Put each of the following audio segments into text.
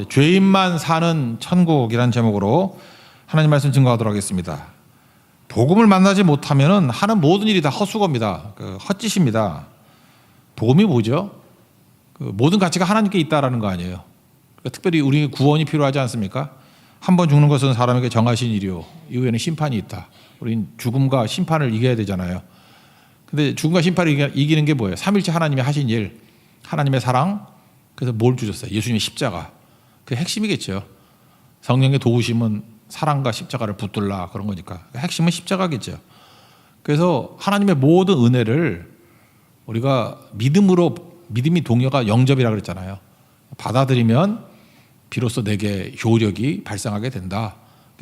죄인만 사는 천국이라는 제목으로 하나님 말씀 증거하도록 하겠습니다. 복음을 만나지 못하면 하는 모든 일이 다 헛수고입니다. 헛짓입니다. 복음이 뭐죠? 모든 가치가 하나님께 있다라는 거 아니에요. 특별히 우리 구원이 필요하지 않습니까? 한 번 죽는 것은 사람에게 정하신 일이요, 이후에는 심판이 있다. 우린 죽음과 심판을 이겨야 되잖아요. 근데 죽음과 심판을 이기는 게 뭐예요? 삼일째 하나님이 하신 일, 하나님의 사랑. 그래서 뭘 주셨어요? 예수님의 십자가. 그게 핵심이겠죠. 성령의 도우심은 사랑과 십자가를 붙들라, 그런 거니까 핵심은 십자가겠죠. 그래서 하나님의 모든 은혜를 우리가 믿음이 동요가 영접이라고 그랬잖아요. 받아들이면 비로소 내게 효력이 발생하게 된다,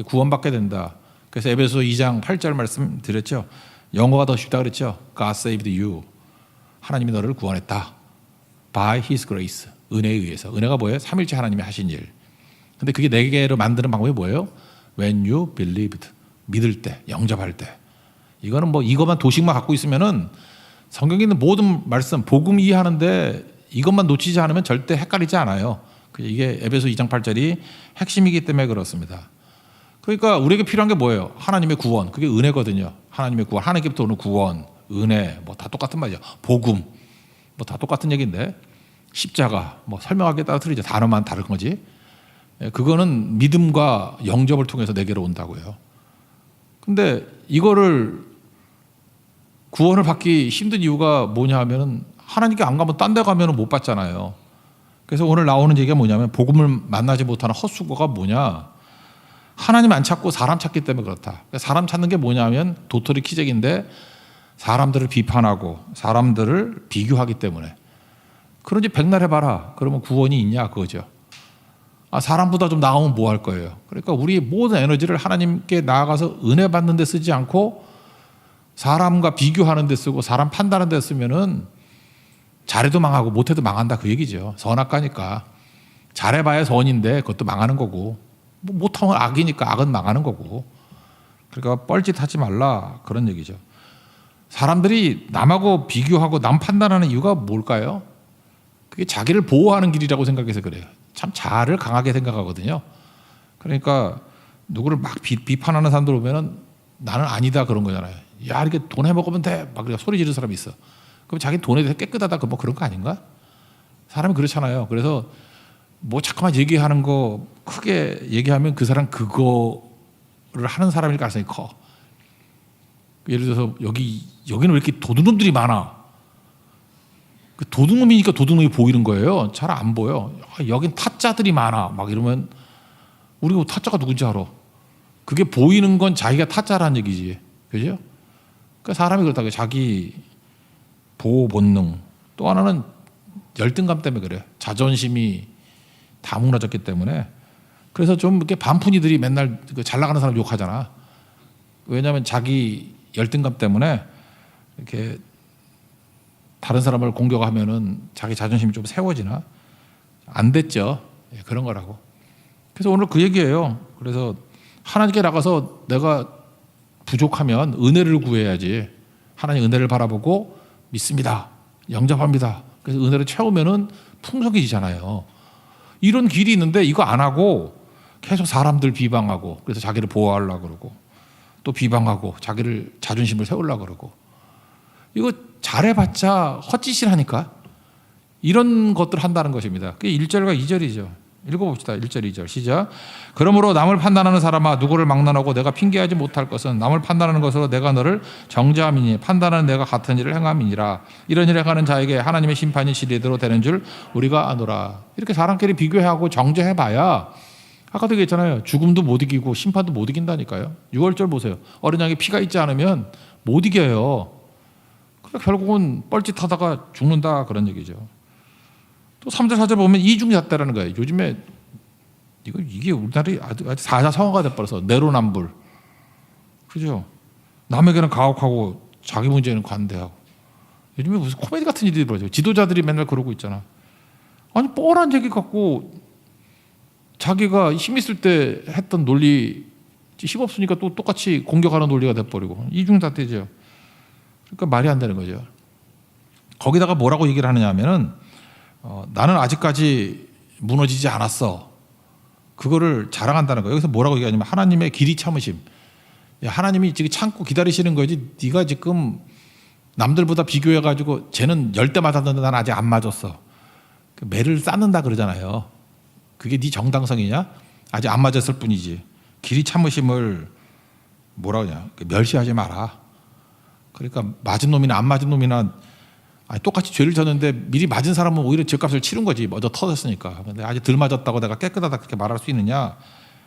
구원받게 된다. 그래서 에베소 2장 8절 말씀 드렸죠. 영어가 더 쉽다 그랬죠. God saved you. 하나님이 너를 구원했다. By His grace. 은혜에 의해서. 은혜가 뭐예요? 삼일째 하나님이 하신 일. 근데 그게 내게로 만드는 방법이 뭐예요? When you believed. 믿을 때, 영접할 때. 이거는 뭐 이것만 도식만 갖고 있으면은 성경에 있는 모든 말씀, 복음 이해하는데 이것만 놓치지 않으면 절대 헷갈리지 않아요. 이게 에베소 2장 8절이 핵심이기 때문에 그렇습니다. 그러니까 우리에게 필요한 게 뭐예요? 하나님의 구원. 그게 은혜거든요. 하나님의 구원. 하나님께부터 오는 구원, 은혜, 뭐 다 똑같은 말이죠. 복음, 뭐 다 똑같은 얘기인데 십자가, 뭐 설명하기에 따라 틀리죠. 단어만 다른 거지. 그거는 믿음과 영접을 통해서 내게로 온다고요. 근데 이거를 구원을 받기 힘든 이유가 뭐냐 하면은 하나님께 안 가면 딴 데 가면은 못 받잖아요. 그래서 오늘 나오는 얘기가 뭐냐면 복음을 만나지 못하는 헛수고가 뭐냐? 하나님 안 찾고 사람 찾기 때문에 그렇다. 사람 찾는 게 뭐냐면 도토리 키재기인데 사람들을 비판하고 사람들을 비교하기 때문에. 그런지 백날 해봐라. 그러면 구원이 있냐 그거죠. 사람보다 좀 나으면 뭐 할 거예요? 그러니까 우리 모든 에너지를 하나님께 나아가서 은혜 받는 데 쓰지 않고 사람과 비교하는 데 쓰고 사람 판단하는 데 쓰면은 잘해도 망하고 못해도 망한다, 그 얘기죠. 선악과니까. 잘해봐야 선인데 그것도 망하는 거고, 뭐 못하면 악이니까 악은 망하는 거고. 그러니까 뻘짓하지 말라, 그런 얘기죠. 사람들이 남하고 비교하고 남 판단하는 이유가 뭘까요? 그게 자기를 보호하는 길이라고 생각해서 그래요. 참 자아를 강하게 생각하거든요. 그러니까 누구를 막 비판하는 사람들 보면은 나는 아니다, 그런 거잖아요. 야, 이렇게 돈 해먹으면 돼, 막 소리 지르는 사람이 있어. 그럼 자기 돈에 대해서 깨끗하다, 뭐 그런 거 아닌가? 사람이 그렇잖아요. 그래서 뭐 자꾸만 얘기하는 거 크게 얘기하면 그 사람 그거를 하는 사람일 가능성이 커. 예를 들어서 여기는 왜 이렇게 도둑놈들이 많아? 그 도둑놈이니까 도둑놈이 보이는 거예요. 잘 안 보여. 여긴 타짜들이 많아, 막 이러면 우리가 타짜가 누군지 알아. 그게 보이는 건 자기가 타짜라는 얘기지, 그죠? 그러니까 사람이 그렇다고요. 자기 보호 본능. 또 하나는 열등감 때문에 그래. 자존심이 다 무너졌기 때문에. 그래서 좀 이렇게 반푼이들이 맨날 잘 나가는 사람 욕하잖아. 왜냐하면 자기 열등감 때문에 이렇게 다른 사람을 공격하면은 자기 자존심이 좀 세워지나? 안 됐죠. 그런 거라고. 그래서 오늘 그 얘기예요. 그래서 하나님께 나가서 내가 부족하면 은혜를 구해야지. 하나님 은혜를 바라보고 믿습니다, 영접합니다. 그래서 은혜를 채우면은 풍성해지잖아요. 이런 길이 있는데 이거 안 하고 계속 사람들 비방하고, 그래서 자기를 보호하려고 그러고, 또 비방하고 자기를 자존심을 세우려고 그러고, 이거 잘해봤자 헛짓이라니까. 이런 것들 한다는 것입니다. 그게 1절과 2절이죠. 읽어봅시다. 1절 2절 시작. 그러므로 남을 판단하는 사람아, 누구를 막론하고 내가 핑계하지 못할 것은 남을 판단하는 것으로 내가 너를 정죄함이니 판단하는 내가 같은 일을 행함이니라. 이런 일을 행하는 자에게 하나님의 심판이 진리대로 되는 줄 우리가 아노라. 이렇게 사람끼리 비교하고 정죄해봐야, 아까도 얘기했잖아요. 죽음도 못 이기고 심판도 못 이긴다니까요. 6월절 보세요. 어린 양에 피가 있지 않으면 못 이겨요. 그러니까 결국은 뻘짓하다가 죽는다, 그런 얘기죠. 또 3절 4절 보면 이중잣대라는 거예요. 요즘에 이게 우리나라에 아주 사자성어가 돼버려서 내로남불, 그죠? 남에게는 가혹하고 자기 문제는 관대하고. 요즘에 무슨 코미디 같은 일이 벌어져요. 지도자들이 맨날 그러고 있잖아. 아니 뻔한 얘기 갖고 자기가 힘 있을 때 했던 논리 힘 없으니까 또 똑같이 공격하는 논리가 돼버리고, 이중잣대죠. 그러니까 말이 안 되는 거죠. 거기다가 뭐라고 얘기를 하느냐 하면은 나는 아직까지 무너지지 않았어. 그거를 자랑한다는 거예요. 여기서 뭐라고 얘기하냐면 하나님의 길이 참으심. 야, 하나님이 지금 참고 기다리시는 거지. 네가 지금 남들보다 비교해가지고 쟤는 10대 맞았는데 난 아직 안 맞았어. 그 매를 쌓는다 그러잖아요. 그게 네 정당성이냐? 아직 안 맞았을 뿐이지. 길이 참으심을 뭐라 그러냐? 멸시하지 마라. 그러니까 맞은 놈이나 안 맞은 놈이나 똑같이 죄를 졌는데 미리 맞은 사람은 오히려 죄값을 치른 거지. 먼저 터졌으니까. 근데 아직 덜 맞았다고 내가 깨끗하다 그렇게 말할 수 있느냐?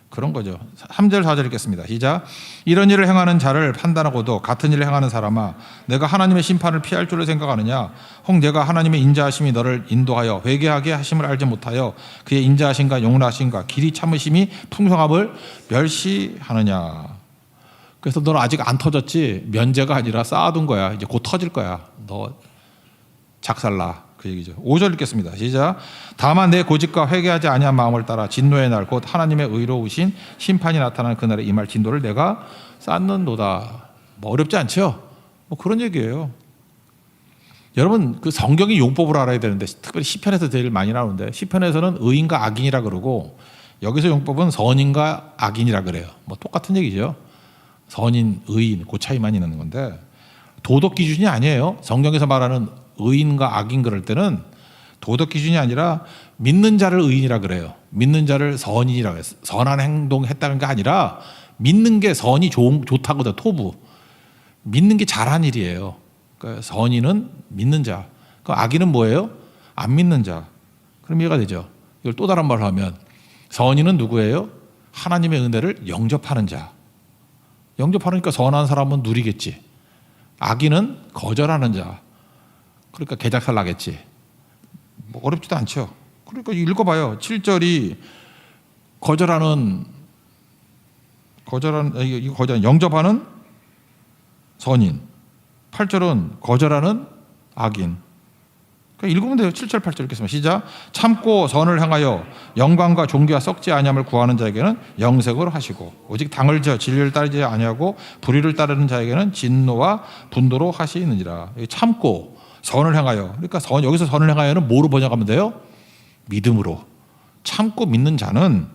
그런 거죠. 3절 4절 읽겠습니다. 시작. 이런 일을 행하는 자를 판단하고도 같은 일을 행하는 사람아 내가 하나님의 심판을 피할 줄을 생각하느냐? 혹 내가 하나님의 인자하심이 너를 인도하여 회개하게 하심을 알지 못하여 그의 인자하심과 용납하심과 길이 참으심이 풍성함을 멸시하느냐? 그래서 너는 아직 안 터졌지. 면제가 아니라 쌓아둔 거야. 이제 곧 터질 거야. 너 작살나. 그 얘기죠. 5절 읽겠습니다. 시작. 다만 내 고집과 회개하지 아니한 마음을 따라 진노의 날 곧 하나님의 의로우신 심판이 나타나는 그날에 임할 진도를 내가 쌓는도다. 뭐 어렵지 않죠? 뭐 그런 얘기예요. 여러분 그 성경의 용법을 알아야 되는데 특별히 시편에서 제일 많이 나오는데 시편에서는 의인과 악인이라 그러고 여기서 용법은 선인과 악인이라 그래요. 뭐 똑같은 얘기죠. 선인, 의인 그 차이만 있는 건데 도덕 기준이 아니에요. 성경에서 말하는 의인과 악인 그럴 때는 도덕 기준이 아니라 믿는 자를 의인이라 그래요. 믿는 자를 선인이라고 해서 선한 행동했다는 게 아니라 믿는 게 선이 좋다거든. 토부. 믿는 게 잘한 일이에요. 그러니까 선인은 믿는 자. 그 악인은 뭐예요? 안 믿는 자. 그럼 이해가 되죠. 이걸 또 다른 말로 하면 선인은 누구예요? 하나님의 은혜를 영접하는 자. 영접하니까 선한 사람은 누리겠지. 악인은 거절하는 자. 그러니까 개작살 나겠지. 뭐 어렵지도 않죠. 그러니까 읽어봐요. 7절이 거절하는 영접하는 선인. 8절은 거절하는 악인. 그러니까 읽으면 돼요. 7절 8절 읽겠습니다. 시작. 참고 선을 행하여 영광과 존귀와 썩지 아니함을 구하는 자에게는 영생을 하시고 오직 당을 지어 진리를 따르지 아니하고 불의를 따르는 자에게는 진노와 분노로 하시느니라. 참고 선을 행하여. 그러니까 여기서 선을 행하여는 뭐로 번역하면 돼요? 믿음으로. 참고 믿는 자는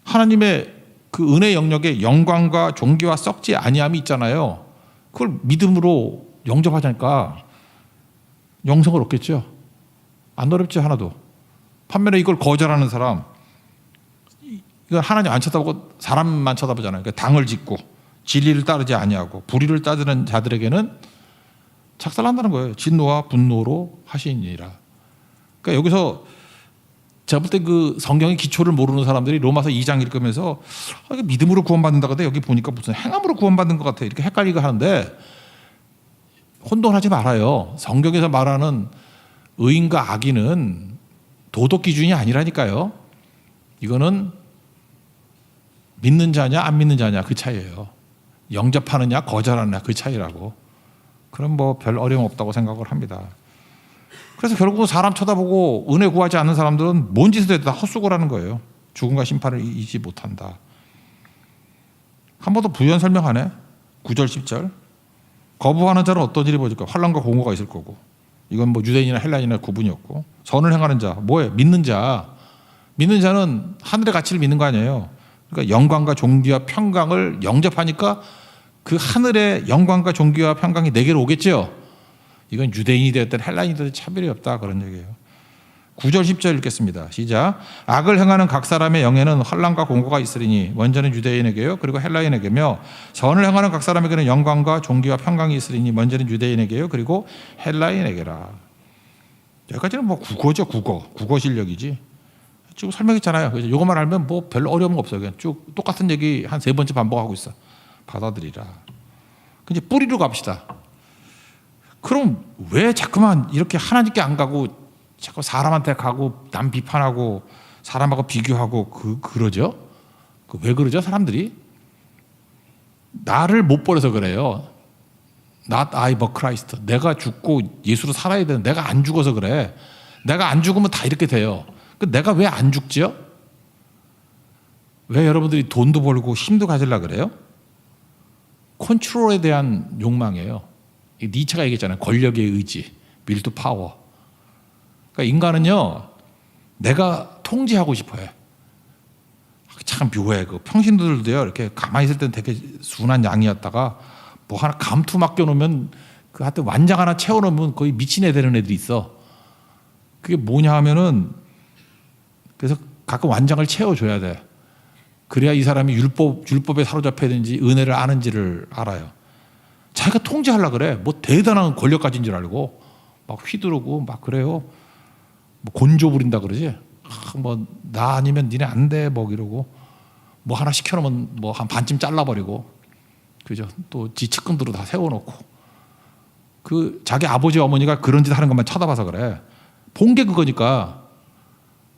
하나님의 그 은혜 영역에 영광과 존귀와 썩지 아니함이 있잖아요. 그걸 믿음으로 영접하자니까 영생을 얻겠죠. 안 어렵지 하나도. 반면에 이걸 거절하는 사람, 이거 하나님 안 쳐다보고 사람만 쳐다보잖아요. 그러니까 당을 짓고 진리를 따르지 아니하고 불의를 따르는 자들에게는 착살난다는 거예요. 진노와 분노로 하시니라. 그러니까 여기서 제가 볼 때 그 성경의 기초를 모르는 사람들이 로마서 2장 읽으면서 이게 믿음으로 구원받는다고 하는데 여기 보니까 무슨 행함으로 구원받는 것 같아. 이렇게 헷갈리게 하는데 혼돈하지 말아요. 성경에서 말하는 의인과 악인은 도덕 기준이 아니라니까요. 이거는 믿는 자냐 안 믿는 자냐 그 차이예요. 영접하느냐 거절하느냐 그 차이라고. 그럼 뭐 별 어려움 없다고 생각을 합니다. 그래서 결국은 사람 쳐다보고 은혜 구하지 않는 사람들은 뭔 짓을 해도 다 헛수고라는 거예요. 죽음과 심판을 이기지 못한다. 한 번 더 부연 설명하네. 9절 10절. 거부하는 자는 어떤 일이 벌어질까? 환난과 공고가 있을 거고. 이건 뭐 유대인이나 헬라인이나 구분이 없고. 선을 행하는 자, 뭐예요? 믿는 자. 믿는 자는 하늘의 가치를 믿는 거 아니에요. 그러니까 영광과 존귀와 평강을 영접하니까 그 하늘의 영광과 존귀와 평강이 내게로 오겠죠. 이건 유대인이 되었든 헬라인이 되었든 차별이 없다 그런 얘기예요. 9절 10절 읽겠습니다. 시작. 악을 행하는 각 사람의 영에는 환난과 공고가 있으리니 먼저는 유대인에게요 그리고 헬라인에게며 선을 행하는 각 사람에게는 영광과 존귀와 평강이 있으리니 먼저는 유대인에게요 그리고 헬라인에게라. 여기까지는 뭐 국어죠. 국어 실력이지. 쭉 설명했잖아요. 그래서 이것만 알면 뭐 별로 어려운 거 없어요. 그냥 쭉 똑같은 얘기 한 3번째 반복하고 있어. 받아들이라. 이제 뿌리로 갑시다. 그럼 왜 자꾸만 이렇게 하나님께 안 가고 자꾸 사람한테 가고 남 비판하고 사람하고 비교하고 그러죠? 왜 그러죠? 사람들이 나를 못 버려서 그래요. Not I but Christ. 내가 죽고 예수로 살아야 되는데 내가 안 죽어서 그래. 내가 안 죽으면 다 이렇게 돼요. 내가 왜 안 죽지요? 왜 여러분들이 돈도 벌고 힘도 가지려고 그래요? 컨트롤에 대한 욕망이에요. 니체가 얘기했잖아요. 권력의 의지, will to power. 그러니까 인간은요, 내가 통제하고 싶어요. 참 묘해. 그 평신도들도요. 이렇게 가만히 있을 때는 되게 순한 양이었다가 뭐 하나 감투 맡겨놓으면 그 하여튼 완장 하나 채워놓으면 거의 미친 애 되는 애들이 있어. 그게 뭐냐 하면은 그래서 가끔 완장을 채워줘야 돼. 그래야 이 사람이 율법에 사로잡혀야 되는지 은혜를 아는지를 알아요. 자기가 통제하려고 그래. 뭐 대단한 권력 가진 줄 알고 막 휘두르고 막 그래요. 뭐 곤조 부린다 그러지. 뭐 나 아니면 니네 안 돼 뭐 이러고 뭐 하나 시켜놓으면 뭐 한 반쯤 잘라버리고 그죠. 또 지 측근들로 다 세워놓고 그 자기 아버지 어머니가 그런 짓 하는 것만 쳐다봐서 그래. 본 게 그거니까.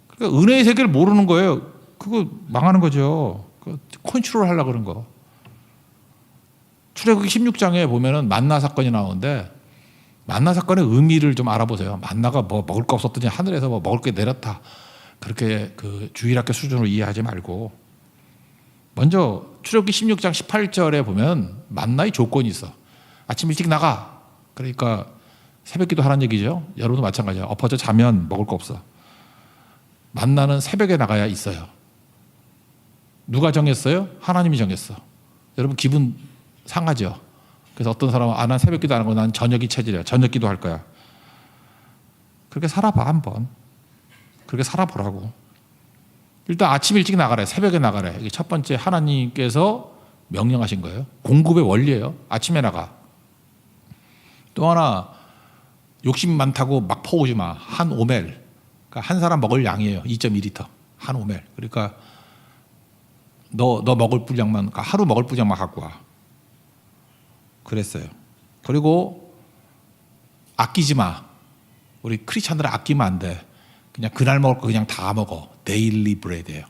그러니까 은혜의 세계를 모르는 거예요. 그거 망하는 거죠. 컨트롤 하려고 그런 거. 출애굽기 16장에 보면은 만나 사건이 나오는데 만나 사건의 의미를 좀 알아보세요. 만나가 뭐 먹을 거 없었더니 하늘에서 뭐 먹을 게 내렸다. 그렇게 그 주일학교 수준으로 이해하지 말고 먼저 출애굽기 16장 18절에 보면 만나의 조건이 있어. 아침 일찍 나가. 그러니까 새벽기도 하라는 얘기죠. 여러분도 마찬가지야. 엎어져 자면 먹을 거 없어. 만나는 새벽에 나가야 있어요. 누가 정했어요? 하나님이 정했어. 여러분 기분 상하죠. 그래서 어떤 사람은 난 새벽기도 안 하고 난 저녁이 체질이야. 저녁기도 할 거야. 그렇게 살아봐 한번. 그렇게 살아보라고. 일단 아침 일찍 나가래. 새벽에 나가래. 이게 첫 번째 하나님께서 명령하신 거예요. 공급의 원리예요. 아침에 나가. 또 하나 욕심 많다고 막 퍼오지 마. 한 오멜. 그러니까 한 사람 먹을 양이에요. 2.2리터. 한 오멜. 그러니까 너 먹을 분량만, 그러니까 하루 먹을 분량만 갖고 와. 그랬어요. 그리고 아끼지 마. 우리 크리스찬들은 아끼면 안 돼. 그냥 그날 먹을 거 그냥 다 먹어. 데일리 브레드예요.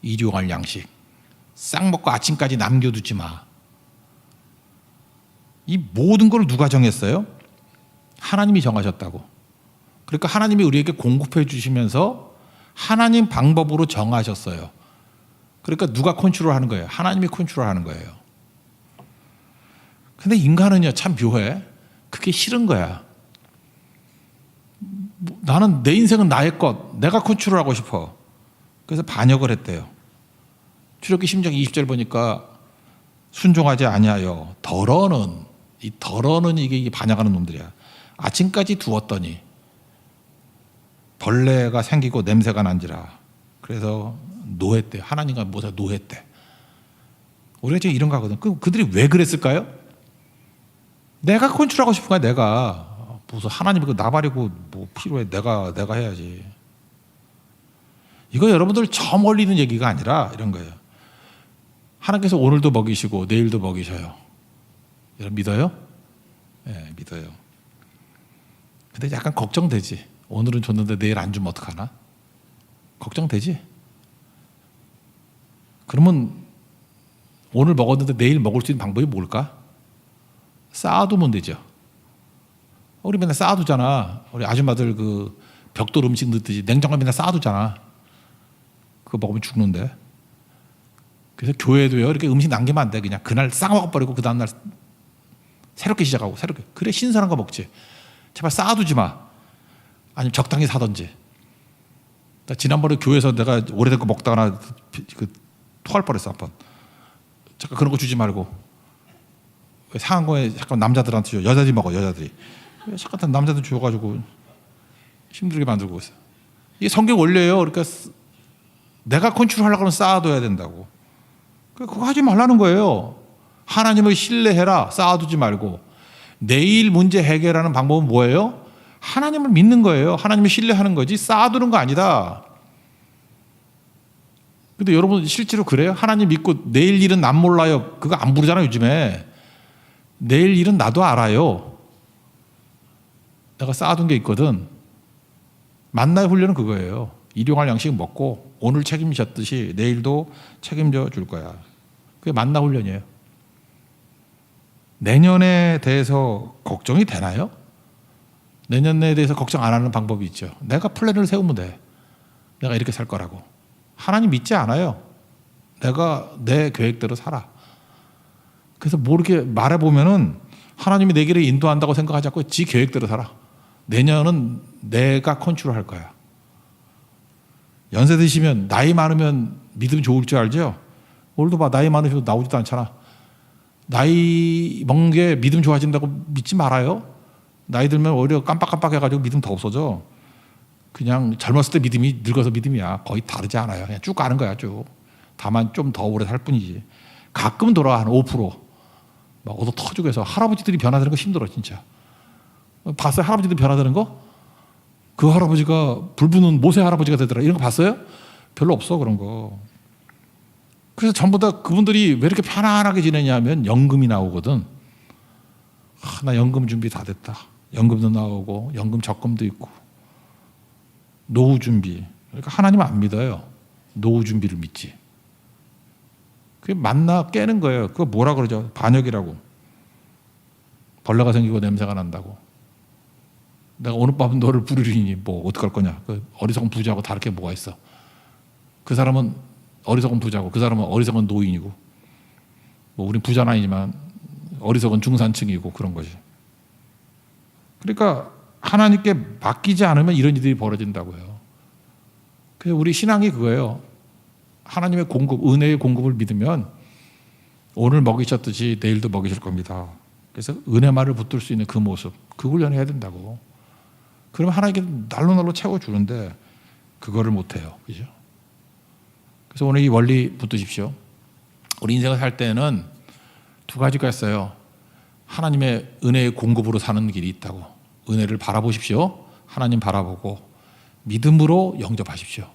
일용할 양식. 싹 먹고 아침까지 남겨두지 마. 이 모든 걸 누가 정했어요? 하나님이 정하셨다고. 그러니까 하나님이 우리에게 공급해 주시면서 하나님 방법으로 정하셨어요. 그러니까 누가 컨트롤하는 거예요? 하나님이 컨트롤하는 거예요. 근데 인간은요 참 묘해. 그게 싫은 거야. 나는 내 인생은 나의 것, 내가 컨트롤하고 싶어. 그래서 반역을 했대요. 출애굽기 16장 20절 보니까 순종하지 아니하여 더러는 이게 반역하는 놈들이야. 아침까지 두었더니 벌레가 생기고 냄새가 난지라. 그래서 노했대. 하나님과 모세 노했대. 우리가 지금 이런 거 하거든. 그들이 왜 그랬을까요? 내가 컨트롤하고 싶은 거야. 내가 무슨 하나님이 그 나발이고 뭐 필요해. 내가 해야지. 이거 여러분들 저 멀리 있는 얘기가 아니라 이런 거예요. 하나님께서 오늘도 먹이시고 내일도 먹이셔요. 여러분 믿어요? 네, 믿어요. 근데 약간 걱정되지. 오늘은 줬는데 내일 안 주면 어떡하나? 걱정되지? 그러면 오늘 먹었는데 내일 먹을 수 있는 방법이 뭘까? 쌓아두면 되죠. 우리 맨날 쌓아두잖아. 우리 아줌마들 그 벽돌 음식 넣듯이 냉장고에 맨날 쌓아두잖아. 그거 먹으면 죽는데. 그래서 교회도요 이렇게 음식 남기면 안 돼. 그냥 그날 싹 먹어버리고 그 다음날 새롭게 시작하고 새롭게. 그래 신선한 거 먹지. 제발 쌓아두지 마. 아니면 적당히 사든지. 나 지난번에 교회에서 내가 오래된 거 먹다가 토할 뻔했어 한번. 잠깐 그런 거 주지 말고 상한 거에 잠깐 남자들한테 줘. 여자들이 먹어. 여자들이. 잠깐 남자들 줘가지고 힘들게 만들고 있어. 이게 성경 원리예요. 그러니까 내가 컨트롤하려고 하면 쌓아둬야 된다고. 그거 하지 말라는 거예요. 하나님을 신뢰해라. 쌓아두지 말고. 내일 문제 해결하는 방법은 뭐예요? 하나님을 믿는 거예요. 하나님을 신뢰하는 거지 쌓아두는 거 아니다. 근데 여러분 실제로 그래요? 하나님 믿고 내일 일은 난 몰라요. 그거 안 부르잖아요 요즘에. 내일 일은 나도 알아요. 내가 쌓아둔 게 있거든. 만나의 훈련은 그거예요. 일용할 양식 먹고 오늘 책임지셨듯이 내일도 책임져 줄 거야. 그게 만나 훈련이에요. 내년에 대해서 걱정이 되나요? 내년에 대해서 걱정 안 하는 방법이 있죠. 내가 플랜을 세우면 돼. 내가 이렇게 살 거라고. 하나님 믿지 않아요. 내가 내 계획대로 살아. 그래서 뭐 이렇게 말해보면은 하나님이 내 길을 인도한다고 생각하지 않고 지 계획대로 살아. 내년은 내가 컨트롤할 거야. 연세 드시면 나이 많으면 믿음 좋을 줄 알죠? 오늘도 봐, 나이 많으셔도 나오지도 않잖아. 나이 먹는 게 믿음 좋아진다고 믿지 말아요. 나이 들면 오히려 깜빡깜빡해가지고 믿음 더 없어져. 그냥 젊었을 때 믿음이 늙어서 믿음이야. 거의 다르지 않아요. 그냥 쭉 가는 거야, 쭉. 다만 좀 더 오래 살 뿐이지. 가끔 돌아 한 5%. 막 얻어 터지고 해서 할아버지들이 변화되는 거 힘들어, 진짜. 봤어요? 할아버지들 변화되는 거? 그 할아버지가 불부는 모세 할아버지가 되더라. 이런 거 봤어요? 별로 없어, 그런 거. 그래서 전부 다 그분들이 왜 이렇게 편안하게 지내냐면 연금이 나오거든. 나 연금 준비 다 됐다. 연금도 나오고 연금 적금도 있고 노후 준비. 그러니까 하나님 안 믿어요. 노후 준비를 믿지. 그게 만나 깨는 거예요. 그거 뭐라 그러죠? 반역이라고. 벌레가 생기고 냄새가 난다고. 내가 오늘 밤은 너를 부르리니 뭐 어떡할 거냐. 그 어리석은 부자하고 다를 게 뭐가 있어. 그 사람은 어리석은 부자고 그 사람은 어리석은 노인이고 뭐 우린 부자는 아니지만 어리석은 중산층이고 그런 거지. 그러니까 하나님께 맡기지 않으면 이런 일들이 벌어진다고요. 그래서 우리 신앙이 그거예요. 하나님의 공급, 은혜의 공급을 믿으면 오늘 먹이셨듯이 내일도 먹이실 겁니다. 그래서 은혜만을 붙들 수 있는 그 모습, 그 훈련을 해야 된다고. 그러면 하나님께 날로 채워주는데 그거를 못해요. 그죠? 그래서 오늘 이 원리 붙드십시오. 우리 인생을 살 때는 두 가지가 있어요. 하나님의 은혜의 공급으로 사는 길이 있다고. 은혜를 바라보십시오. 하나님 바라보고 믿음으로 영접하십시오.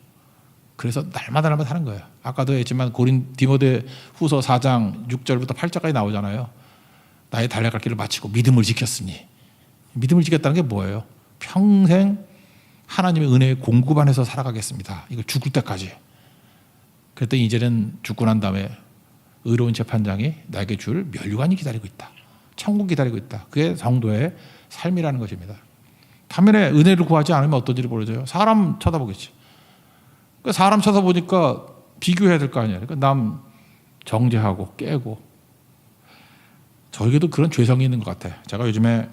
그래서 날마다 하는 거예요. 아까도 했지만 디모데 후서 4장 6절부터 8절까지 나오잖아요. 나의 달려갈 길을 마치고 믿음을 지켰으니. 믿음을 지켰다는 게 뭐예요? 평생 하나님의 은혜의 공급 안에서 살아가겠습니다. 이거 죽을 때까지. 그랬더니 이제는 죽고 난 다음에 의로운 재판장이 나에게 줄 면류관이 기다리고 있다. 천국 기다리고 있다. 그게 성도의 삶이라는 것입니다. 반면에 은혜를 구하지 않으면 어떤 일이 벌어져요? 사람 쳐다보겠지. 그러니까 사람 쳐다보니까 비교해야 될 거 아니에요. 그러니까 남 정죄하고 깨고. 저에게도 그런 죄성이 있는 것 같아요. 제가 요즘에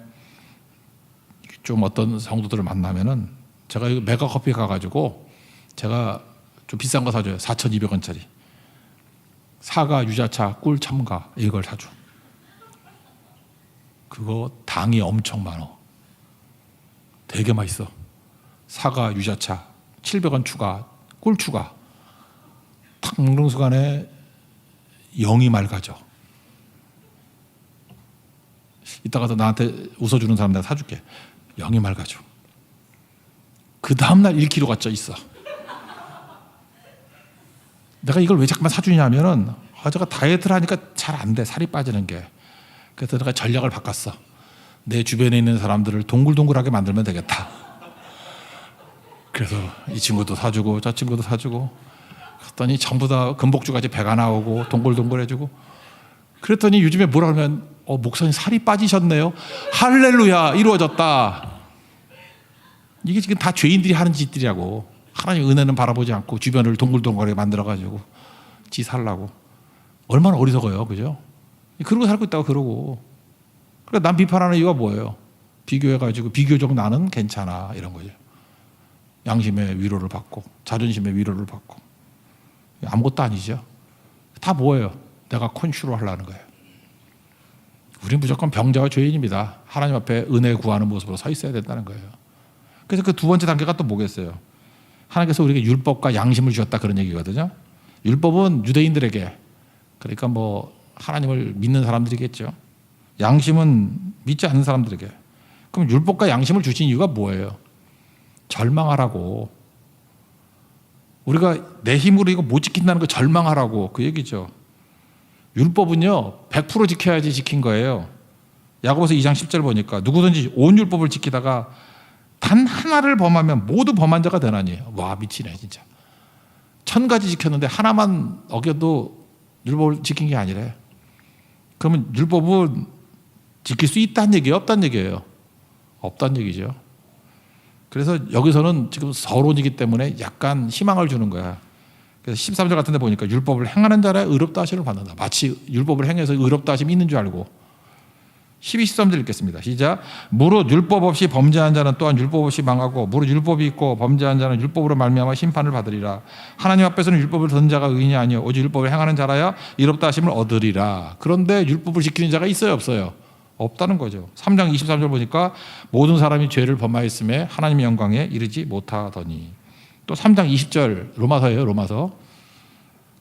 좀 어떤 성도들을 만나면은 제가 메가커피 가가지고 제가 좀 비싼 거 사줘요. 4,200원짜리. 사과, 유자차, 꿀, 첨가 이걸 사줘. 그거 당이 엄청 많어. 되게 맛있어. 사과, 유자차 700원 추가, 꿀 추가. 탁 먹는 순간에 영이 맑아져. 이따가도 나한테 웃어주는 사람 내가 사줄게. 영이 맑아져. 그 다음날 1kg가 쪄 있어. 내가 이걸 왜 자꾸만 사주냐면은 제가 다이어트를 하니까 잘 안 돼. 살이 빠지는 게. 그래서 내가 전략을 바꿨어. 내 주변에 있는 사람들을 동글동글하게 만들면 되겠다. 그래서 이 친구도 사주고 저 친구도 사주고 그랬더니 전부 다 금복주같이 배가 나오고 동글동글해지고 그랬더니 요즘에 뭐라 그러면 목사님 살이 빠지셨네요. 할렐루야, 이루어졌다. 이게 지금 다 죄인들이 하는 짓들이라고. 하나님 은혜는 바라보지 않고 주변을 동글동글하게 만들어가지고 지 살라고. 얼마나 어리석어요. 그죠? 그러고 살고 있다고 그러고. 그러니까 남 비판하는 이유가 뭐예요? 비교해가지고 비교적 나는 괜찮아 이런 거죠. 양심의 위로를 받고 자존심의 위로를 받고. 아무것도 아니죠. 다 뭐예요? 내가 컨트롤 하려는 거예요. 우리는 무조건 병자와 죄인입니다. 하나님 앞에 은혜 구하는 모습으로 서 있어야 된다는 거예요. 그래서 그 두 번째 단계가 또 뭐겠어요? 하나님께서 우리에게 율법과 양심을 주셨다 그런 얘기거든요. 율법은 유대인들에게, 그러니까 뭐 하나님을 믿는 사람들이겠죠. 양심은 믿지 않는 사람들에게. 그럼 율법과 양심을 주신 이유가 뭐예요? 절망하라고. 우리가 내 힘으로 이거 못 지킨다는 거 절망하라고 그 얘기죠. 율법은요 100% 지켜야지 지킨 거예요. 야고보서 2장 10절 보니까 누구든지 온 율법을 지키다가 단 하나를 범하면 모두 범한 자가 되나니. 와, 미치네 진짜. 1000가지 지켰는데 하나만 어겨도 율법을 지킨 게 아니래. 그러면 율법은 지킬 수 있다는 얘기예요? 없다는 얘기예요? 없다는 얘기죠. 그래서 여기서는 지금 서론이기 때문에 약간 희망을 주는 거야. 그래서 13절 같은 데 보니까 율법을 행하는 자라 의롭다 하심을 받는다. 마치 율법을 행해서 의롭다 하심이 있는 줄 알고. 12, 13절 읽겠습니다. 시작. 무릇 율법 없이 범죄한 자는 또한 율법 없이 망하고 무릇 율법이 있고 범죄한 자는 율법으로 말미암아 심판을 받으리라. 하나님 앞에서는 율법을 듣는 자가 의인이 아니요 오직 율법을 행하는 자라야 이롭다 하심을 얻으리라. 그런데 율법을 지키는 자가 있어요, 없어요? 없다는 거죠. 3장 23절 보니까 모든 사람이 죄를 범하였음에 하나님의 영광에 이르지 못하더니. 또 3장 20절 로마서예요. 로마서.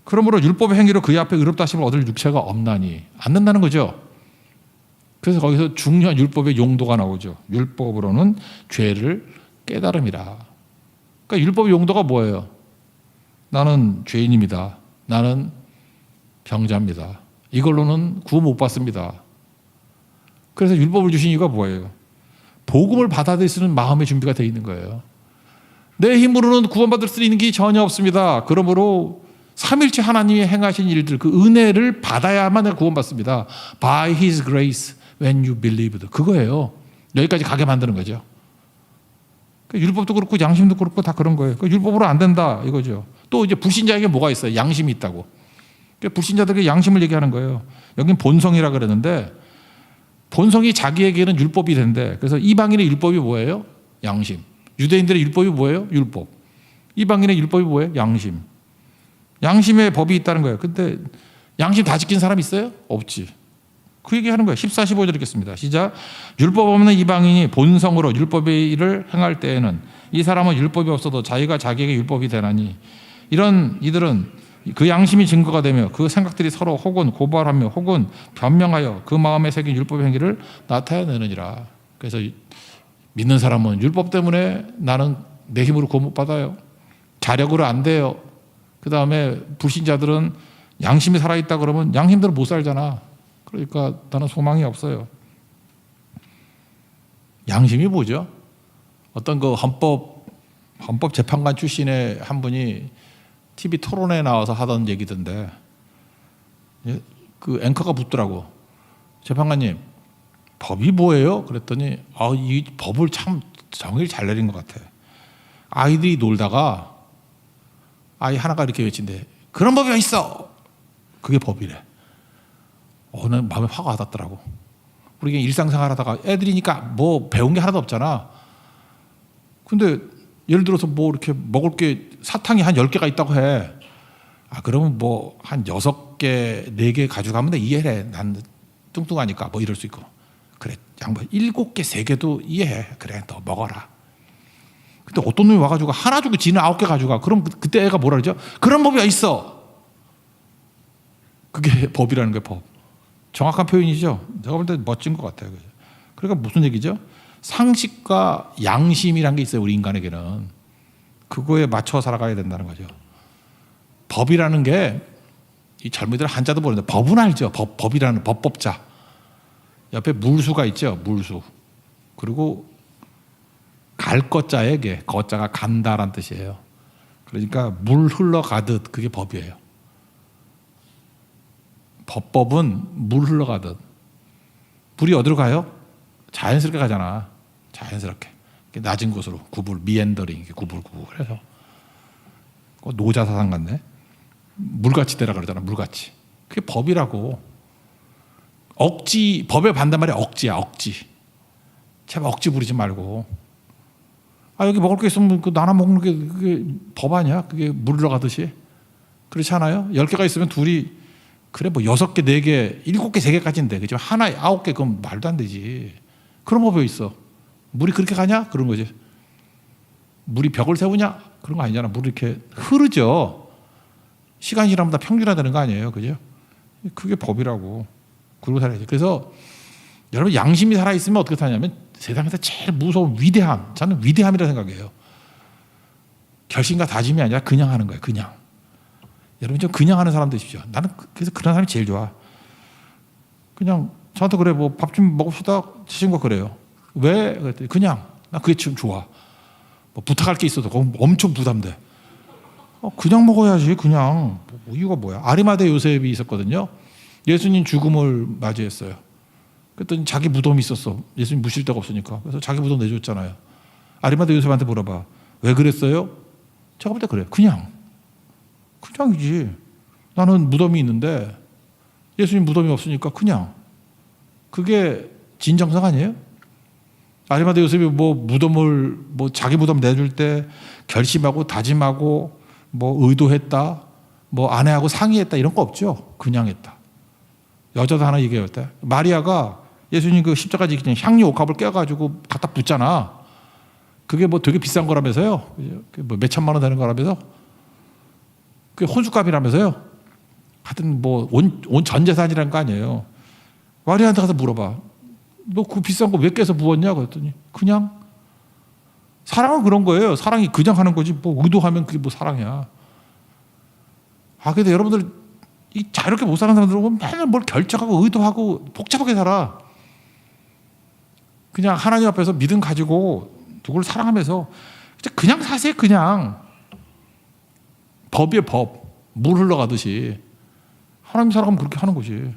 그러므로 율법의 행위로 그의 앞에 의롭다 하심을 얻을 육체가 없나니. 안 된다는 거죠. 그래서 거기서 중요한 율법의 용도가 나오죠. 율법으로는 죄를 깨달음이라. 그러니까 율법의 용도가 뭐예요? 나는 죄인입니다. 나는 병자입니다. 이걸로는 구원 못 받습니다. 그래서 율법을 주신 이유가 뭐예요? 복음을 받아들일 수 있는 마음의 준비가 되어 있는 거예요. 내 힘으로는 구원받을 수 있는 게 전혀 없습니다. 그러므로 삼일체 하나님이 행하신 일들, 그 은혜를 받아야만 내가 구원받습니다. By His grace when you believed. 그거예요. 여기까지 가게 만드는 거죠. 율법도 그렇고 양심도 그렇고 다 그런 거예요. 율법으로 안 된다 이거죠. 또 이제 불신자에게 뭐가 있어요? 양심이 있다고. 불신자들에게 양심을 얘기하는 거예요. 여긴 본성이라 그러는데 본성이 자기에게는 율법이 된대. 그래서 이방인의 율법이 뭐예요? 양심. 유대인들의 율법이 뭐예요? 율법. 이방인의 율법이 뭐예요? 양심. 양심의 법이 있다는 거예요. 근데 양심 다 지킨 사람 있어요? 없지. 그 얘기하는 거예요. 14, 15절 읽겠습니다. 시작. 율법 없는 이방인이 본성으로 율법의 일을 행할 때에는 이 사람은 율법이 없어도 자기가 자기에게 율법이 되나니 이런 이들은 그 양심이 증거가 되며 그 생각들이 서로 혹은 고발하며 혹은 변명하여 그 마음에 새긴 율법의 행위를 나타내느니라. 그래서 믿는 사람은 율법 때문에 나는 내 힘으로 구원 못 받아요. 자력으로 안 돼요. 그 다음에 불신자들은 양심이 살아있다 그러면 양심대로 못 살잖아. 그러니까 나는 소망이 없어요. 양심이 뭐죠? 어떤 그 헌법재판관 출신의 한 분이 TV 토론에 나와서 하던 얘기던데 그 앵커가 묻더라고. 재판관님, 법이 뭐예요? 그랬더니 이 법을 참 정의를 잘 내린 것 같아. 아이들이 놀다가 아이 하나가 이렇게 외친대. 그런 법이 있어. 그게 법이래. 난 마음에 화가 와닿더라고. 우리 그냥 일상생활하다가 애들이니까 뭐 배운 게 하나도 없잖아. 근데 예를 들어서 뭐 이렇게 먹을 게 사탕이 한 10개가 있다고 해. 그러면 뭐 한 6개, 4개 가져가면 돼. 이해해. 난 뚱뚱하니까 뭐 이럴 수 있고. 그래, 양반 7개, 3개도 이해해. 그래, 너 먹어라. 근데 어떤 놈이 와가지고 하나 주고 지는 9개 가져가. 그럼 그때 애가 뭐라 그러죠? 그런 법이 있어. 그게 법이라는 거예요, 법. 정확한 표현이죠. 제가 볼 때 멋진 것 같아요. 그러니까 무슨 얘기죠? 상식과 양심이란 게 있어요. 우리 인간에게는. 그거에 맞춰 살아가야 된다는 거죠. 법이라는 게 이 젊은이들 한자도 모르는데 법은 알죠. 법이라는 법법자. 옆에 물수가 있죠. 물수. 그리고 갈 것자에게 거자가 간다란 뜻이에요. 그러니까 물 흘러가듯 그게 법이에요. 법은 물 흘러가듯. 물이 어디로 가요? 자연스럽게 가잖아. 자연스럽게. 낮은 곳으로 구불, 미엔더링, 구불 해서 노자사상 같네. 물같이 되라 그러잖아. 물같이. 그게 법이라고. 억지, 법의 반대말이 억지야. 억지. 제발 억지 부리지 말고. 여기 먹을 게 있으면 그 나눠 먹는 게 그게 법 아니야? 그게 물 흘러가듯이. 그렇지 않아요? 10개가 있으면 둘이 그래 뭐 6개, 4개, 7개, 3개까지인데 그지만 하나에 9개 그건 말도 안 되지. 그런 법이 있어. 물이 그렇게 가냐? 그런 거지. 물이 벽을 세우냐? 그런 거 아니잖아. 물이 이렇게 흐르죠. 시간이 지나면 다 평준화되는 거 아니에요. 그죠? 그게 법이라고. 그러고 살아야지. 그래서 여러분 양심이 살아있으면 어떻게 사냐면 세상에서 제일 무서운 위대함. 저는 위대함이라고 생각해요. 결심과 다짐이 아니라 그냥 하는 거예요. 그냥. 여러분 좀 그냥 하는 사람 되십시오. 나는 그래서 그런 사람이 제일 좋아. 그냥 저한테 그래 뭐 밥 좀 먹읍시다. 친구가 그래요. 왜? 그랬더니 그냥 나 그게 좀 좋아. 뭐 부탁할 게 있어도 엄청 부담돼. 그냥 먹어야지. 그냥. 이유가 뭐야? 아리마대 요셉이 있었거든요. 예수님 죽음을 맞이했어요. 그랬더니 자기 무덤이 있었어. 예수님 묻힐 데가 없으니까. 그래서 자기 무덤 내줬잖아요. 아리마대 요셉한테 물어봐. 왜 그랬어요? 제가 볼 때 그래. 그냥이지. 나는 무덤이 있는데 예수님 무덤이 없으니까 그냥. 그게 진정성 아니에요? 아리마대 요셉이 뭐 무덤을 뭐 자기 무덤 내줄 때 결심하고 다짐하고 뭐 의도했다, 뭐 아내하고 상의했다 이런 거 없죠. 그냥 했다. 여자도 하나 얘기했다. 마리아가 예수님 그 십자가 지기 전에 향유 옥합을 깨가지고 갖다 붓잖아. 그게 뭐 되게 비싼 거라면서요. 뭐 몇 천만 원 되는 거라면서. 그게 혼수값이라면서요. 하여튼 뭐 온 전 재산이라는 거 아니에요. 마리아한테 가서 물어봐. 너 그 비싼 거 왜 깨서 부었냐? 그랬더니 그냥. 사랑은 그런 거예요. 사랑이 그냥 하는 거지 뭐 의도하면 그게 뭐 사랑이야. 근데 여러분들 이 자유롭게 못 사는 사람들은 맨날 뭘 결정하고 의도하고 복잡하게 살아. 그냥 하나님 앞에서 믿음 가지고 누구를 사랑하면서 그냥 사세요. 그냥 법이에요. 법. 물 흘러가듯이 하나님 사랑하면 그렇게 하는 거지.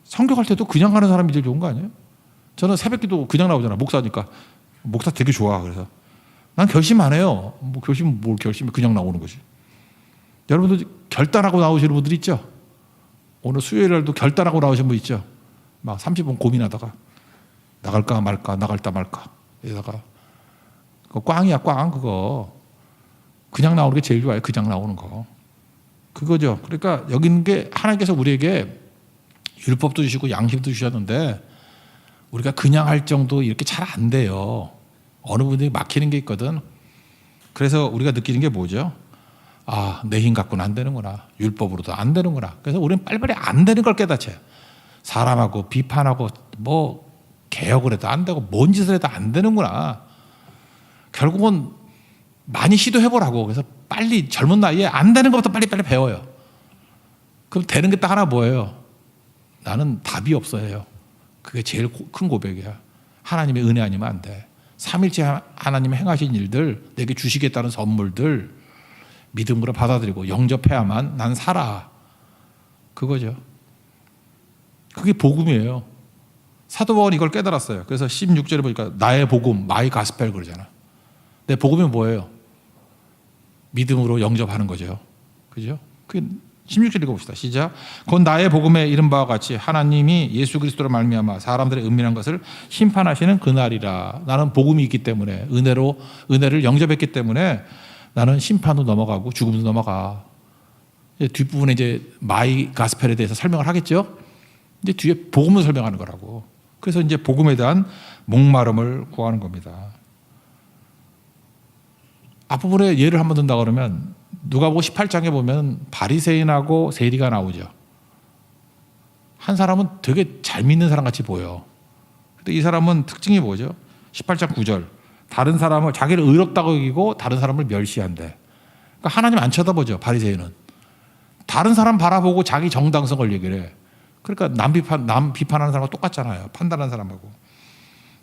성경할 때도 그냥 가는 사람이 제일 좋은 거 아니에요? 저는 새벽기도 그냥 나오잖아. 목사니까. 목사 되게 좋아. 그래서 난 결심 안 해요. 뭐 결심 뭘 결심해. 그냥 나오는 거지. 여러분들 결단하고 나오시는 분들 있죠? 오늘 수요일날도 결단하고 나오신 분 있죠? 막 30분 고민하다가 나갈까 말까 나갈까 말까 이러다가 그거 꽝이야. 꽝 그거. 그냥 나오는 게 제일 좋아요. 그냥 나오는 거. 그거죠. 그러니까 여기 있는 게 하나님께서 우리에게 율법도 주시고 양심도 주셨는데 우리가 그냥 할 정도 이렇게 잘 안 돼요. 어느 분들이 막히는 게 있거든. 그래서 우리가 느끼는 게 뭐죠? 내 힘 갖고는 안 되는구나. 율법으로도 안 되는구나. 그래서 우리는 빨리빨리 안 되는 걸 깨닫죠. 사람하고 비판하고 뭐 개혁을 해도 안 되고 뭔 짓을 해도 안 되는구나. 결국은 많이 시도해보라고. 그래서 빨리 젊은 나이에 안 되는 것부터 빨리빨리 배워요. 그럼 되는 게 딱 하나 뭐예요? 나는 답이 없어요. 그게 제일 큰 고백이야. 하나님의 은혜 아니면 안 돼. 삼일째 하나님이 행하신 일들, 내게 주시겠다는 선물들 믿음으로 받아들이고 영접해야만 난 살아. 그거죠. 그게 복음이에요. 사도 바울이 이걸 깨달았어요. 그래서 16절에 보니까 나의 복음, 마이 가스펠 그러잖아. 내 복음이 뭐예요? 믿음으로 영접하는 거죠. 그죠? 그게 16절 읽어봅시다. 시작. 곧 나의 복음에 이른 바와 같이 하나님이 예수 그리스도로 말미암아 사람들의 은밀한 것을 심판하시는 그날이라. 나는 복음이 있기 때문에 은혜를 영접했기 때문에 나는 심판도 넘어가고 죽음도 넘어가. 뒷부분에 이제 마이 가스펠에 대해서 설명을 하겠죠. 이제 뒤에 복음을 설명하는 거라고. 그래서 이제 복음에 대한 목마름을 구하는 겁니다. 앞부분에 예를 한번 든다 그러면 누가복음 18장에 보면 바리새인하고 세리가 나오죠. 한 사람은 되게 잘 믿는 사람 같이 보여. 근데 이 사람은 특징이 뭐죠? 18장 9절. 다른 사람을 자기를 의롭다고 여기고 다른 사람을 멸시한대. 그러니까 하나님 안 쳐다보죠. 바리새인은. 다른 사람 바라보고 자기 정당성을 얘기를 해. 그러니까 남 비판하는 사람과 똑같잖아요. 판단하는 사람하고.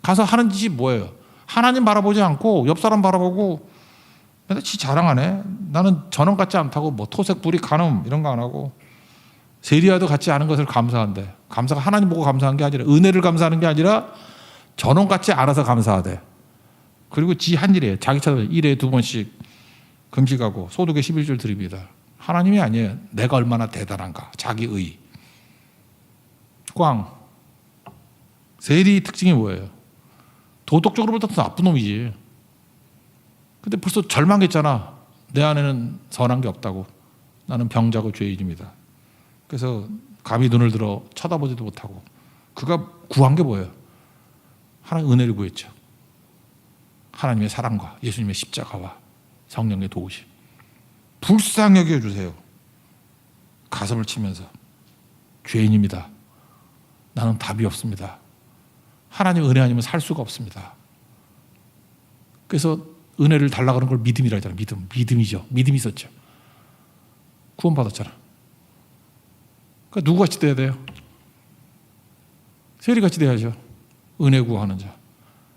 가서 하는 짓이 뭐예요? 하나님 바라보지 않고 옆 사람 바라보고 맨날 지 자랑하네. 나는 전원 같지 않다고 뭐 토색 불이 간음 이런 거 안 하고 세리와도 같지 않은 것을 감사한대. 감사가 하나님 보고 감사한 게 아니라 은혜를 감사하는 게 아니라 전원 같지 않아서 감사하대. 그리고 지 한 일에 자기 찾아서 1회에 2번씩 금식하고 소득의 11절 드립니다. 하나님이 아니에요. 내가 얼마나 대단한가. 자기의. 꽝. 세리 특징이 뭐예요? 도덕적으로 볼 때 나쁜 놈이지. 근데 벌써 절망했잖아. 내 안에는 선한 게 없다고. 나는 병자고 죄인입니다. 그래서 감히 눈을 들어 쳐다보지도 못하고. 그가 구한 게 뭐예요? 하나님 은혜를 구했죠. 하나님의 사랑과 예수님의 십자가와 성령의 도우심. 불쌍히 여겨주세요. 가슴을 치면서 죄인입니다. 나는 답이 없습니다. 하나님 은혜 아니면 살 수가 없습니다. 그래서 은혜를 달라고 하는 걸 믿음이라 하잖아요. 믿음이죠. 믿음이 있었죠. 구원받았잖아. 그러니까 누구같이 돼야 돼요? 세리같이 돼야죠. 은혜 구하는 자.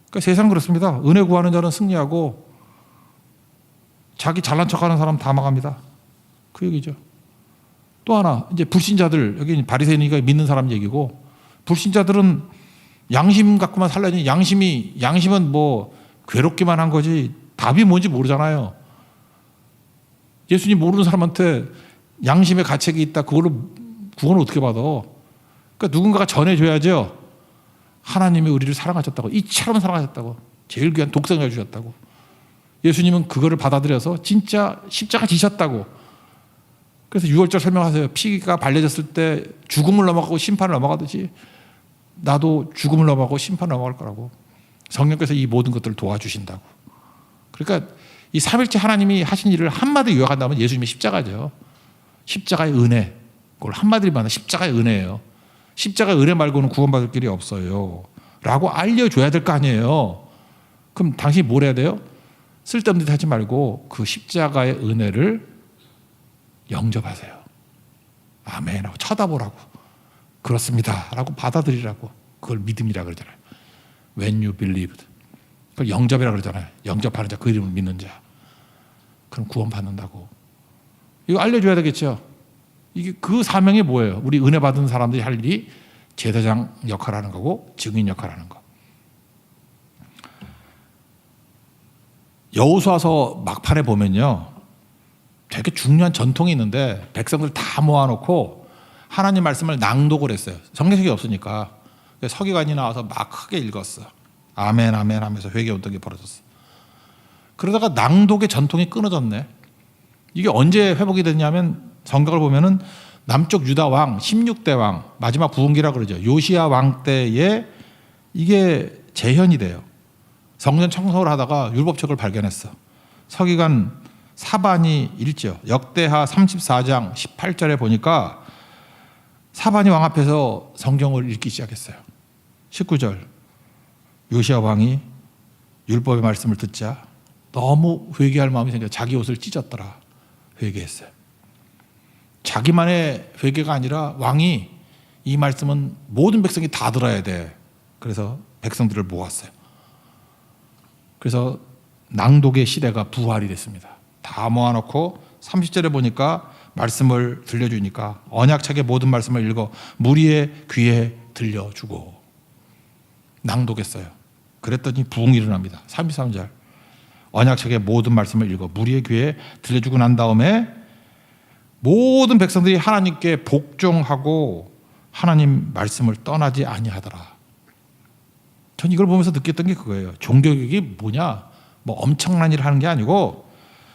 그러니까 세상 그렇습니다. 은혜 구하는 자는 승리하고 자기 잘난 척하는 사람 다 망합니다. 그 얘기죠. 또 하나 이제 불신자들, 여기 바리새인이가 믿는 사람 얘기고, 불신자들은 양심 갖고만 살려니 양심은 뭐 괴롭기만 한 거지 답이 뭔지 모르잖아요. 예수님 모르는 사람한테 양심의 가책이 있다. 그건 어떻게 받아? 그러니까 누군가가 전해줘야죠. 하나님이 우리를 사랑하셨다고, 이처럼 사랑하셨다고, 제일 귀한 독생자를 주셨다고, 예수님은 그거를 받아들여서 진짜 십자가 지셨다고. 그래서 6월절 설명하세요. 피가 발려졌을 때 죽음을 넘어가고 심판을 넘어가듯이 나도 죽음을 넘어가고 심판을 넘어갈 거라고. 성령께서 이 모든 것들을 도와주신다고. 그러니까 이 삼일째 하나님이 하신 일을 한마디로 요약한다면 예수님의 십자가죠. 십자가의 은혜. 그걸 한마디로 말하면 십자가의 은혜예요. 십자가의 은혜 말고는 구원받을 길이 없어요. 라고 알려줘야 될 거 아니에요. 그럼 당신이 뭘 해야 돼요? 쓸데없는 데 하지 말고 그 십자가의 은혜를 영접하세요. 아멘 하고 쳐다보라고. 그렇습니다 라고 받아들이라고. 그걸 믿음이라 그러잖아요. When you believed. 그걸 영접이라 그러잖아요. 영접하는 자, 그 이름을 믿는 자. 그럼 구원 받는다고. 이거 알려줘야 되겠죠. 이게 그 사명이 뭐예요? 우리 은혜 받은 사람들이 할 일이 제사장 역할을 하는 거고 증인 역할을 하는 거. 여호수아서 막판에 보면요, 되게 중요한 전통이 있는데 백성들 다 모아놓고 하나님 말씀을 낭독을 했어요. 성경책이 없으니까. 서기관이 나와서 막 크게 읽었어. 아멘 아멘 하면서 회개 운동이 벌어졌어. 그러다가 낭독의 전통이 끊어졌네. 이게 언제 회복이 됐냐면 성경을 보면은 남쪽 유다 왕 16대 왕 마지막 부흥기라 그러죠. 요시야 왕 때에 이게 재현이 돼요. 성전 청소를 하다가 율법책을 발견했어. 서기관 사반이 읽죠. 역대하 34장 18절에 보니까 사반이 왕 앞에서 성경을 읽기 시작했어요. 19절 요시야 왕이 율법의 말씀을 듣자 너무 회개할 마음이 생겨 자기 옷을 찢었더라. 회개했어요. 자기만의 회개가 아니라 왕이 이 말씀은 모든 백성이 다 들어야 돼. 그래서 백성들을 모았어요. 그래서 낭독의 시대가 부활이 됐습니다. 다 모아놓고 30절에 보니까 말씀을 들려주니까 언약책의 모든 말씀을 읽어 무리의 귀에 들려주고 낭독했어요. 그랬더니 부흥이 일어납니다. 33절 언약책의 모든 말씀을 읽어 무리의 귀에 들려주고 난 다음에 모든 백성들이 하나님께 복종하고 하나님 말씀을 떠나지 아니하더라. 전 이걸 보면서 느꼈던 게 그거예요. 종교개혁이 뭐냐? 뭐 엄청난 일을 하는 게 아니고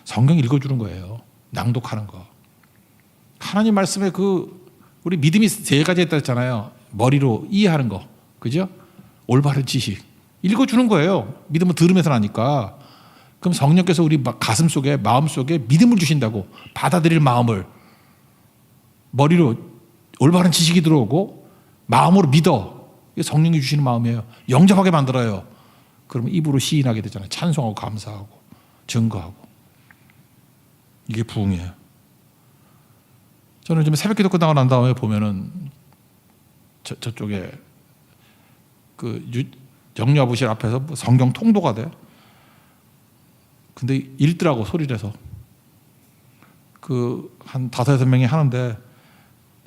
성경 읽어주는 거예요. 낭독하는 거. 하나님 말씀에 우리 믿음이 세 가지 있다 했잖아요. 머리로 이해하는 거, 그죠? 올바른 지식 읽어주는 거예요. 믿음은 들으면서 나니까. 그럼 성령께서 우리 가슴 속에 마음 속에 믿음을 주신다고. 받아들일 마음을 머리로 올바른 지식이 들어오고 마음으로 믿어. 이게 성령이 주시는 마음이에요. 영접하게 만들어요. 그러면 입으로 시인하게 되잖아요. 찬송하고 감사하고 증거하고. 이게 부흥이에요. 저는 좀 새벽 기도 끝나고 난 다음에 보면은 저쪽에 영유 아부실 앞에서 성경 통도가 돼. 근데 읽더라고 소리를 해서. 한 5-6명이 하는데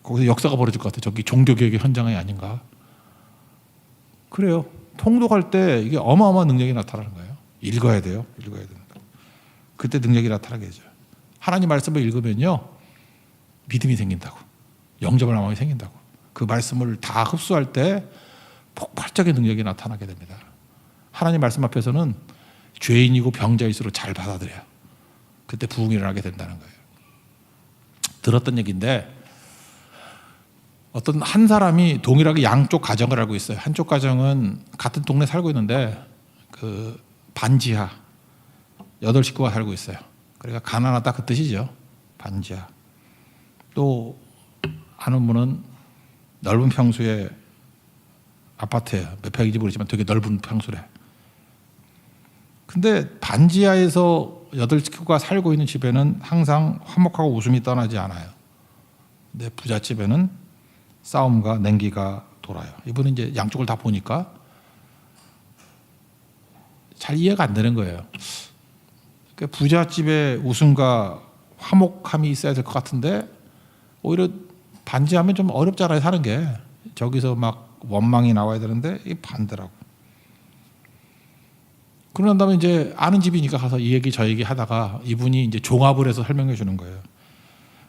거기서 역사가 벌어질 것 같아. 저기 종교개혁의 현장이 아닌가. 그래요. 통독할 때 이게 어마어마한 능력이 나타나는 거예요. 읽어야 돼요. 읽어야 된다. 그때 능력이 나타나게 되죠. 하나님 말씀을 읽으면요 믿음이 생긴다고. 영접할 마음이 생긴다고. 그 말씀을 다 흡수할 때 폭발적인 능력이 나타나게 됩니다. 하나님 말씀 앞에서는 죄인이고 병자일수록 잘 받아들여요. 그때 부흥이 일어나게 된다는 거예요. 들었던 얘기인데 어떤 한 사람이 동일하게 양쪽 가정을 알고 있어요. 한쪽 가정은 같은 동네 살고 있는데 반지하 8식구가 살고 있어요. 그러니까 가난하다 그 뜻이죠. 반지하. 또 아는 분은 넓은 평수의 아파트예요. 몇 평인지 모르지만 되게 넓은 평수래. 근데 반지하에서 8식구가 살고 있는 집에는 항상 화목하고 웃음이 떠나지 않아요. 근데 부잣집에는 싸움과 냉기가 돌아요. 이분은 이제 양쪽을 다 보니까 잘 이해가 안 되는 거예요. 그러니까 부잣집에 웃음과 화목함이 있어야 될 것 같은데 오히려 반지하면 좀 어렵잖아요. 사는 게. 저기서 막 원망이 나와야 되는데 이게 반대라고. 그런 다음에 이제 아는 집이니까 가서 이 얘기 저 얘기 하다가 이분이 이제 종합을 해서 설명해 주는 거예요.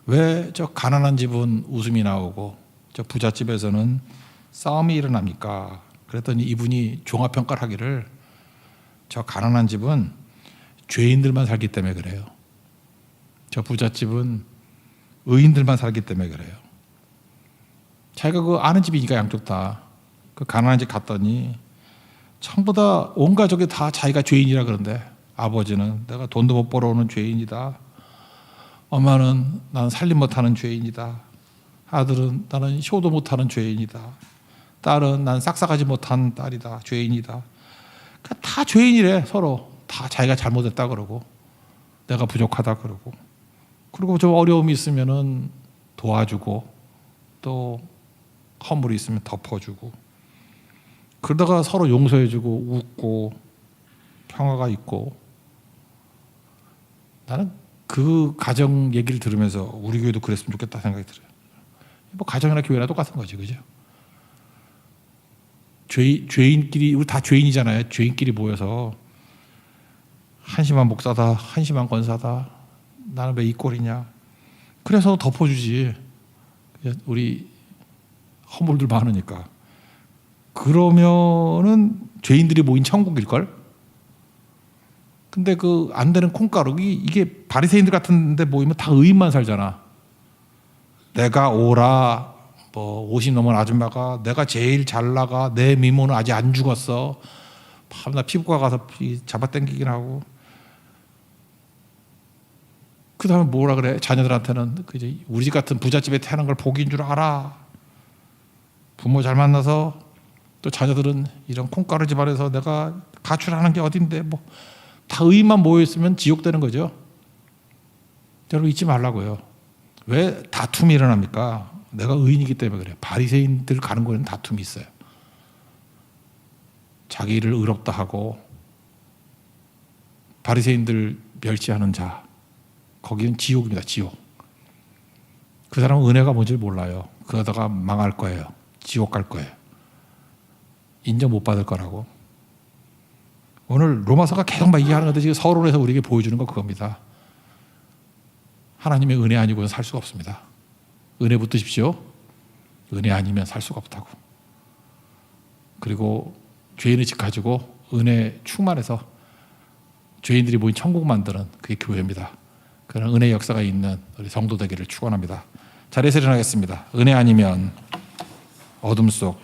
왜 저 가난한 집은 웃음이 나오고 저 부잣집에서는 싸움이 일어납니까? 그랬더니 이분이 종합평가를 하기를 저 가난한 집은 죄인들만 살기 때문에 그래요. 저 부잣집은 의인들만 살기 때문에 그래요. 자기가 그 아는 집이니까 양쪽 다 그 가난한 집 갔더니 전부 다 온 가족이 다 자기가 죄인이라 그러는데 아버지는 내가 돈도 못 벌어오는 죄인이다. 엄마는 나는 살림 못하는 죄인이다. 아들은 나는 효도 못하는 죄인이다. 딸은 난 싹싹하지 못한 딸이다. 죄인이다. 그러니까 다 죄인이래. 서로 다 자기가 잘못했다 그러고 내가 부족하다 그러고 그리고 좀 어려움이 있으면은 도와주고 또 허물이 있으면 덮어주고 그러다가 서로 용서해주고 웃고 평화가 있고 나는 그 가정 얘기를 들으면서 우리 교회도 그랬으면 좋겠다 생각이 들어요. 뭐 가정이나 교회나 똑같은 거지, 그죠? 죄인끼리 우리 다 죄인이잖아요. 죄인끼리 모여서 한심한 목사다, 한심한 권사다. 나는 왜 이 꼴이냐? 그래서 덮어주지. 우리 허물들 많으니까. 그러면은 죄인들이 모인 천국일걸? 근데 그 안 되는 콩가루 이게 바리새인들 같은데 모이면 다 의인만 살잖아. 내가 오라 뭐 50 넘은 아줌마가 내가 제일 잘 나가 내 미모는 아직 안 죽었어. 밤나 피부과 가서 잡아당기긴 하고. 그 다음에 뭐라 그래? 자녀들한테는 그제 우리 집 같은 부잣집에 태어난 걸 복인 줄 알아. 부모 잘 만나서 또 자녀들은 이런 콩가루 집안에서 내가 가출하는 게 어딘데 뭐 다 의인만 모여 있으면 지옥 되는 거죠. 여러분 잊지 말라고요. 왜 다툼이 일어납니까? 내가 의인이기 때문에 그래요. 바리새인들 가는 곳에는 다툼이 있어요. 자기를 의롭다 하고 바리새인들 멸시하는 자 거기는 지옥입니다. 지옥. 그 사람은 은혜가 뭔지 몰라요. 그러다가 망할 거예요. 지옥 갈 거예요. 인정 못 받을 거라고. 오늘 로마서가 계속 막 얘기하는 건데 지금 서론에서 우리에게 보여주는 거 그겁니다. 하나님의 은혜 아니고는 살 수가 없습니다. 은혜 붙드십시오. 은혜 아니면 살 수가 없다고. 그리고 죄인의식 가지고 은혜 충만해서 죄인들이 모인 천국 만드는 그게 교회입니다. 그런 은혜 역사가 있는 우리 성도 되기를 축원합니다. 자리에서 일어나겠습니다. 은혜 아니면 어둠 속